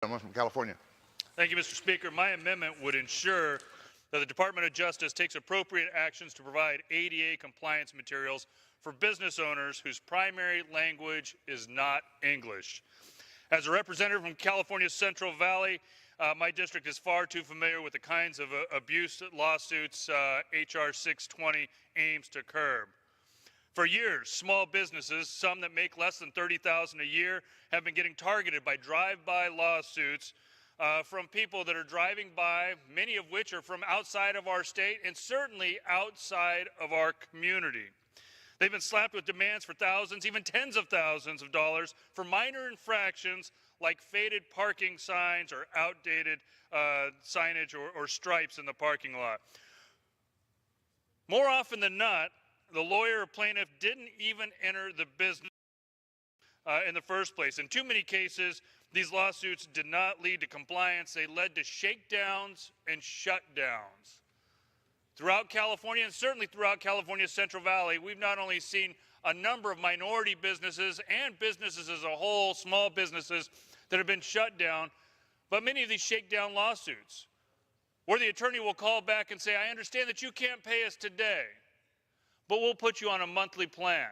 gentleman from California. Thank you, Mr. Speaker. My amendment would ensure that the Department of Justice takes appropriate actions to provide ADA compliance materials for business owners whose primary language is not English. As a representative from California's Central Valley, my district is far too familiar with the kinds of abuse lawsuits H.R. 620 aims to curb. For years, small businesses, some that make less than $30,000 a year, have been getting targeted by drive-by lawsuits from people that are driving by, many of which are from outside of our state and certainly outside of our community. They've been slapped with demands for thousands, even tens of thousands of dollars for minor infractions like faded parking signs or outdated signage or stripes in the parking lot. More often than not, the lawyer or plaintiff didn't even enter the business in the first place. In too many cases, these lawsuits did not lead to compliance. They led to shakedowns and shutdowns. Throughout California, and certainly throughout California's Central Valley, we've not only seen a number of minority businesses and businesses as a whole, small businesses, that have been shut down, but many of these shakedown lawsuits, where the attorney will call back and say, I understand that you can't pay us today, but we'll put you on a monthly plan.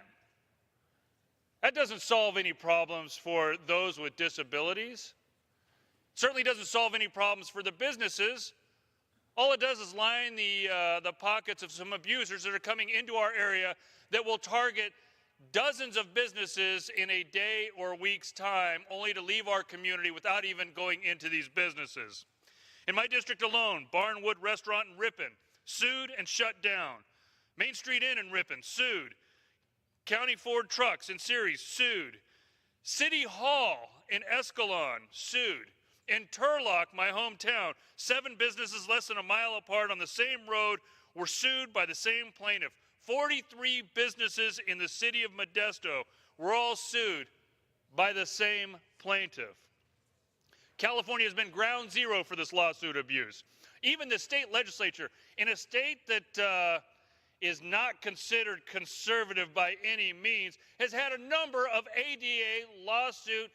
That doesn't solve any problems for those with disabilities. Certainly doesn't solve any problems for the businesses. All it does is line the pockets of some abusers that are coming into our area that will target dozens of businesses in a day or week's time, only to leave our community without even going into these businesses. In my district alone, Barnwood Restaurant in Ripon sued and shut down. Main Street Inn in Ripon sued. County Ford Trucks in Ceres sued. City Hall in Escalon sued. In Turlock, my hometown, 7 businesses less than a mile apart on the same road were sued by the same plaintiff. 43 businesses in the city of Modesto were all sued by the same plaintiff. California has been ground zero for this lawsuit abuse. Even the state legislature, in a state that is not considered conservative by any means, has had a number of ADA lawsuit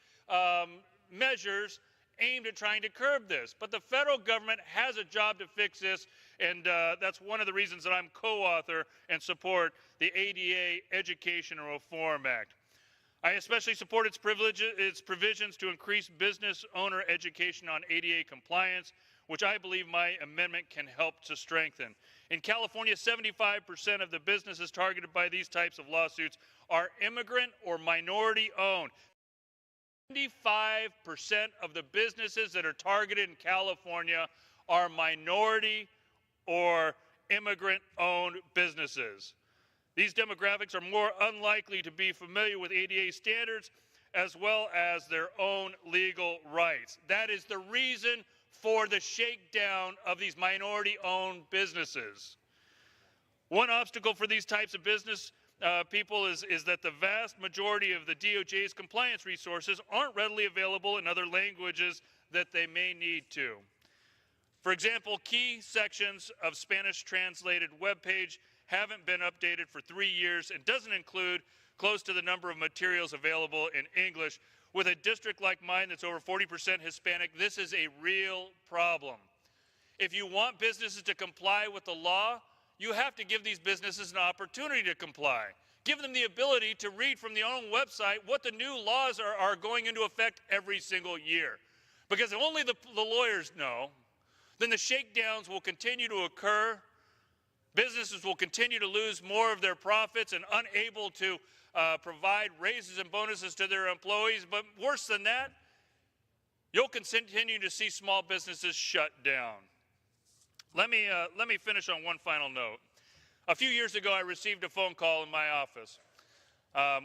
measures aimed at trying to curb this. But the federal government has a job to fix this, and that's one of the reasons that I'm co-author and support the ADA Education and Reform Act. I especially support its provisions to increase business owner education on ADA compliance, which I believe my amendment can help to strengthen. In California, 75% of the businesses targeted by these types of lawsuits are immigrant or minority owned. 75% of the businesses that are targeted in California are minority or immigrant-owned businesses. These demographics are more unlikely to be familiar with ADA standards as well as their own legal rights. That is the reason for the shakedown of these minority-owned businesses. One obstacle for these types of business people is that the vast majority of the DOJ's compliance resources aren't readily available in other languages that they may need to. For example, key sections of Spanish translated webpage haven't been updated for 3 years and doesn't include close to the number of materials available in English. With a district like mine that's over 40% Hispanic, this is a real problem. If you want businesses to comply with the law, you have to give these businesses an opportunity to comply. Give them the ability to read from their own website what the new laws are going into effect every single year. Because if only the lawyers know, then the shakedowns will continue to occur. Businesses will continue to lose more of their profits and unable to provide raises and bonuses to their employees. But worse than that, you'll continue to see small businesses shut down. Let me finish on one final note. A few years ago, I received a phone call in my office.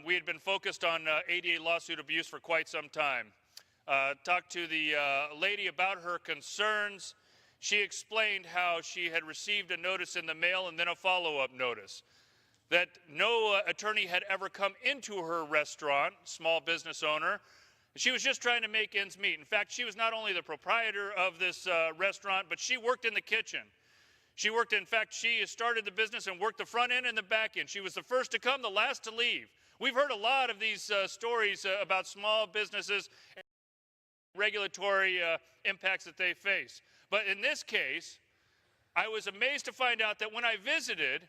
We had been focused on ADA lawsuit abuse for quite some time. Talked to the lady about her concerns. She explained how she had received a notice in the mail and then a follow-up notice. That no attorney had ever come into her restaurant, small business owner. She was just trying to make ends meet. In fact, she was not only the proprietor of this restaurant, but she worked in the kitchen. She started the business and worked the front end and the back end. She was the first to come, the last to leave. We've heard a lot of these stories about small businesses regulatory impacts that they face. But in this case, I was amazed to find out that when I visited,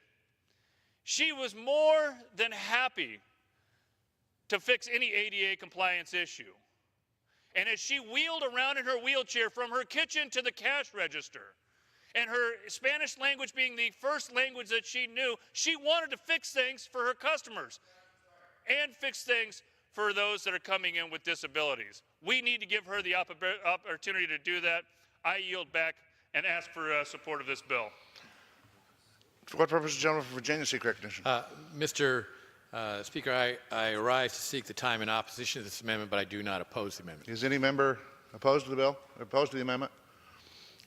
she was more than happy to fix any ADA compliance issue. And as she wheeled around in her wheelchair from her kitchen to the cash register, and her Spanish language being the first language that she knew, she wanted to fix things for her customers and fix things for those that are coming in with disabilities. We need to give her the opportunity to do that. I yield back and ask for support of this bill. For what purpose, the gentleman from Virginia seek recognition? Mr. Speaker, I rise to seek the time in opposition to this amendment, but I do not oppose the amendment. Is any member opposed to the bill? Opposed to the amendment?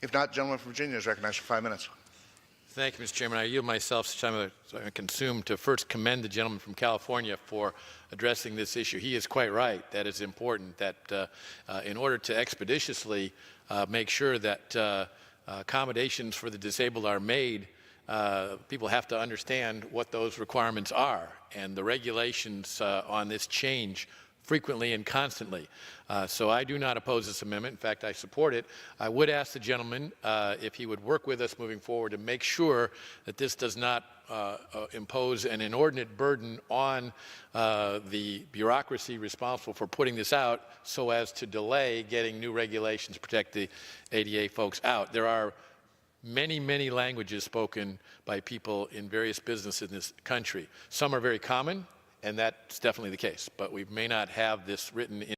If not, the gentleman from Virginia is recognized for 5 minutes. Thank you, Mr. Chairman. I yield myself such time as I consume to first commend the gentleman from California for addressing this issue. He is quite right. That is important, that in order to expeditiously make sure that accommodations for the disabled are made, people have to understand what those requirements are, and the regulations on this change frequently and constantly. So I do not oppose this amendment. In fact, I support it. I would ask the gentleman if he would work with us moving forward to make sure that this does not impose an inordinate burden on the bureaucracy responsible for putting this out so as to delay getting new regulations to protect the ADA folks out. There are many, many languages spoken by people in various businesses in this country. Some are very common, and that's definitely the case, but we may not have this written in